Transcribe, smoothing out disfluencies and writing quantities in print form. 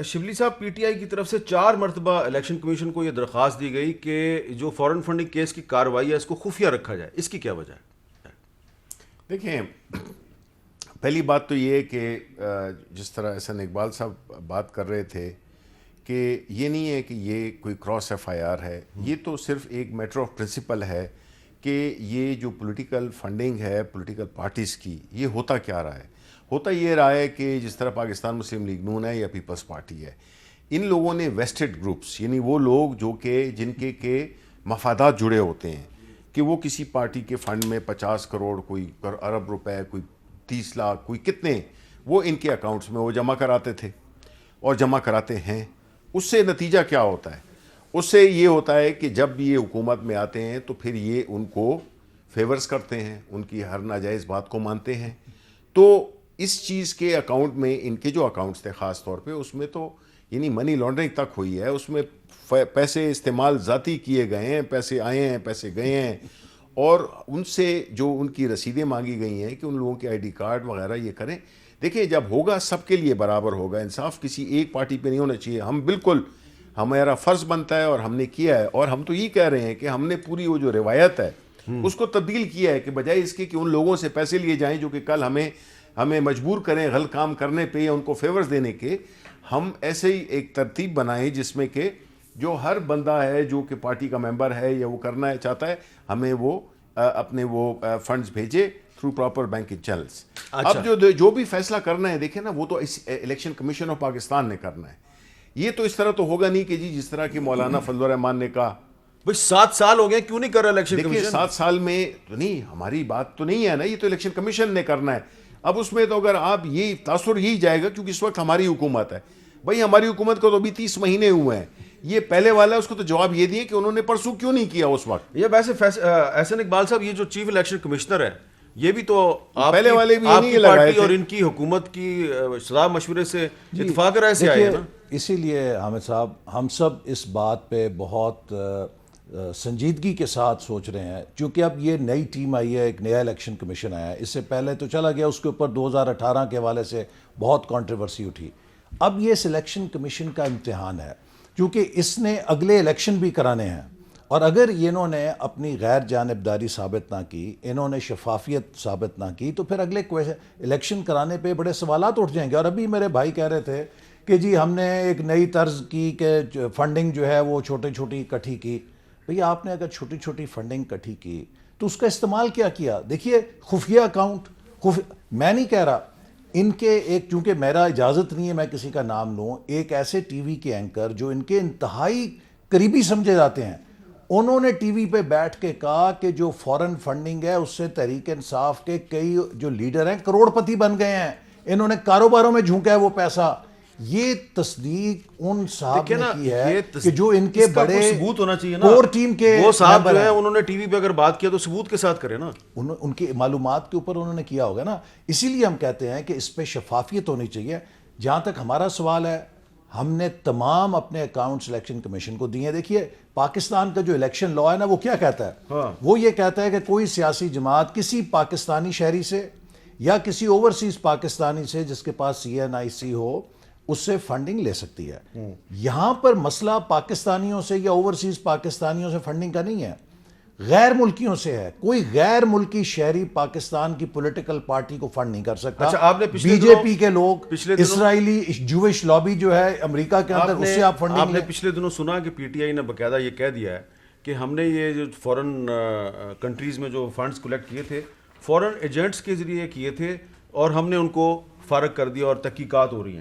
شبلی صاحب، P T I کی طرف سے 4 مرتبہ الیکشن کمیشن کو یہ درخواست دی گئی کہ جو فورن فنڈنگ کیس کی کارروائی ہے اس کو خفیہ رکھا جائے، اس کی کیا وجہ ہے؟ دیکھیں، پہلی بات تو یہ ہے کہ جس طرح احسن اقبال صاحب بات کر رہے تھے کہ یہ نہیں ہے کہ یہ کوئی کراس ایف آئی آر ہے، یہ تو صرف ایک میٹر آف پرنسپل ہے کہ یہ جو پولیٹیکل فنڈنگ ہے پولیٹیکل پارٹیز کی، یہ ہوتا کیا رہا ہے؟ ہوتا یہ رہا ہے کہ جس طرح پاکستان مسلم لیگ نون ہے یا پیپلز پارٹی ہے، ان لوگوں نے ویسٹڈ گروپس، یعنی وہ لوگ جو کہ جن کے مفادات جڑے ہوتے ہیں، کہ وہ کسی پارٹی کے فنڈ میں 50 کروڑ، کوئی ارب روپے، کوئی 30 لاکھ، کوئی کتنے، وہ ان کے اکاؤنٹس میں وہ جمع کراتے تھے اور جمع کراتے ہیں۔ اس سے نتیجہ کیا ہوتا ہے؟ اس سے یہ ہوتا ہے کہ جب یہ حکومت میں آتے ہیں تو پھر یہ ان کو فیورز کرتے ہیں، ان کی ہر ناجائز بات کو مانتے ہیں۔ تو اس چیز کے اکاؤنٹ میں، ان کے جو اکاؤنٹس تھے خاص طور پہ، اس میں تو یعنی منی لانڈرنگ تک ہوئی ہے، اس میں پیسے استعمال ذاتی کیے گئے ہیں، پیسے آئے ہیں، پیسے گئے ہیں، اور ان سے جو ان کی رسیدیں مانگی گئی ہیں کہ ان لوگوں کے آئی ڈی کارڈ وغیرہ یہ کریں۔ دیکھیں، جب ہوگا سب کے لیے برابر ہوگا، انصاف کسی ایک پارٹی پہ نہیں ہونا چاہیے۔ ہم بالکل، ہمارا فرض بنتا ہے اور ہم نے کیا ہے، اور ہم تو یہ کہہ رہے ہیں کہ ہم نے پوری وہ جو روایت ہے اس کو تبدیل کیا ہے، کہ بجائے اس کے کہ ان لوگوں سے پیسے لیے جائیں جو کہ کل ہمیں مجبور کریں غلط کام کرنے پہ یا ان کو فیورز دینے کے، ہم ایسے ہی ایک ترتیب بنائیں جس میں کہ جو ہر بندہ ہے جو کہ پارٹی کا ممبر ہے یا وہ کرنا چاہتا ہے، ہمیں وہ اپنے وہ فنڈز بھیجے تھرو پراپر بینکنگ چینلز۔ اب جو بھی فیصلہ کرنا ہے، دیکھیں نا، وہ تو الیکشن کمیشن آف پاکستان نے کرنا ہے۔ یہ تو اس طرح تو ہوگا نہیں کہ جس طرح کہ مولانا فضل الرحمان نے کہا، بھئی 7 سال ہو گئے، کیوں نہیں کر رہا الیکشن کمیشن؟ دیکھیں 7 سال میں تو نہیں، ہماری بات تو نہیں ہے نا، یہ تو الیکشن کمیشن نے کرنا ہے۔ اب اس میں تو اگر آپ یہ تاثر یہی جائے گا کیونکہ اس وقت ہماری حکومت ہے۔ بھائی ہماری حکومت کو تو ابھی 30 مہینے ہوئے ہیں، یہ پہلے والا ہے، اس کو تو جواب یہ دیے کہ انہوں نے پرسوں کیوں نہیں کیا اس وقت۔ یہ ویسے احسن اقبال صاحب، یہ جو چیف الیکشن کمشنر ہے، یہ بھی تو آپ پہلے والے بھی آپ نہیں کی لگائے پارٹی تھے اور ان کی حکومت کی صلاح مشورے سے اتفاق رائے سے آئے ہیں نا۔ اسی لیے حامد صاحب، ہم سب اس بات پہ بہت سنجیدگی کے ساتھ سوچ رہے ہیں، چونکہ اب یہ نئی ٹیم آئی ہے، ایک نیا الیکشن کمیشن آیا ہے۔ اس سے پہلے تو چلا گیا، اس کے اوپر 2018 کے حوالے سے بہت کنٹروورسی اٹھی۔ اب یہ سلیکشن کمیشن کا امتحان ہے، کیونکہ اس نے اگلے الیکشن بھی کرانے ہیں، اور اگر انہوں نے اپنی غیر جانبداری ثابت نہ کی، انہوں نے شفافیت ثابت نہ کی، تو پھر اگلے الیکشن کرانے پہ بڑے سوالات اٹھ جائیں گے۔ اور ابھی میرے بھائی کہہ رہے تھے کہ جی ہم نے ایک نئی طرز کی کہ فنڈنگ جو ہے وہ چھوٹی چھوٹی اکٹھی کی۔ بھئی آپ نے اگر چھوٹی چھوٹی فنڈنگ اکٹھی کی تو اس کا استعمال کیا کیا؟ دیکھیے، خفیہ اکاؤنٹ، میں نہیں کہہ رہا ان کے ایک، چونکہ میرا اجازت نہیں ہے میں کسی کا نام لوں، ایک ایسے ٹی وی کے اینکر جو ان کے انتہائی قریبی سمجھے جاتے ہیں، انہوں نے ٹی وی پہ بیٹھ کے کہا کہ جو فورن فنڈنگ ہے اس سے تحریک انصاف کے کئی جو لیڈر ہیں کروڑ پتی بن گئے ہیں، انہوں نے کاروباروں میں جھونکا ہے وہ پیسہ۔ یہ تصدیق ان صاحب نے کی ہے کہ جو ان کے بڑے ثبوت ہونا چاہیے نا، کور ٹیم کے وہ صاحب جو ہے انہوں نے ٹی وی پہ اگر بات کیا تو ثبوت کے ساتھ کرے نا، ان کی معلومات کے اوپر انہوں نے کیا ہوگا نا۔ اسی لیے ہم کہتے ہیں کہ اس پہ شفافیت ہونی چاہیے۔ جہاں تک ہمارا سوال ہے، ہم نے تمام اپنے اکاؤنٹس الیکشن کمیشن کو دیے ہیں۔ دیکھیے، پاکستان کا جو الیکشن لا ہے نا، وہ کیا کہتا ہے؟ وہ یہ کہتا ہے کہ کوئی سیاسی جماعت کسی پاکستانی شہری سے یا کسی اوورسیز پاکستانی سے جس کے پاس سی این آئی سی ہو، اس سے فنڈنگ لے سکتی ہے۔ یہاں پر مسئلہ پاکستانیوں سے یا اوورسیز پاکستانیوں سے فنڈنگ کا نہیں ہے، غیر ملکیوں سے ہے۔ کوئی غیر ملکی شہری پاکستان کی پولیٹیکل پارٹی کو فنڈ نہیں کر سکتا۔ بی جے پی کے لوگ، اسرائیلی جوش لابی جو ہے امریکہ کے اندر، اس سے آپ فنڈنگ آپ نے پچھلے دنوں سنا کہ پی ٹی آئی نے باقاعدہ یہ کہہ دیا ہے کہ ہم نے یہ جو فورن کنٹریز میں جو فنڈز کلیکٹ کیے تھے، فورن ایجنٹس کے ذریعے کیے تھے، اور ہم نے ان کو فارغ کر دیا اور تحقیقات ہو رہی ہیں۔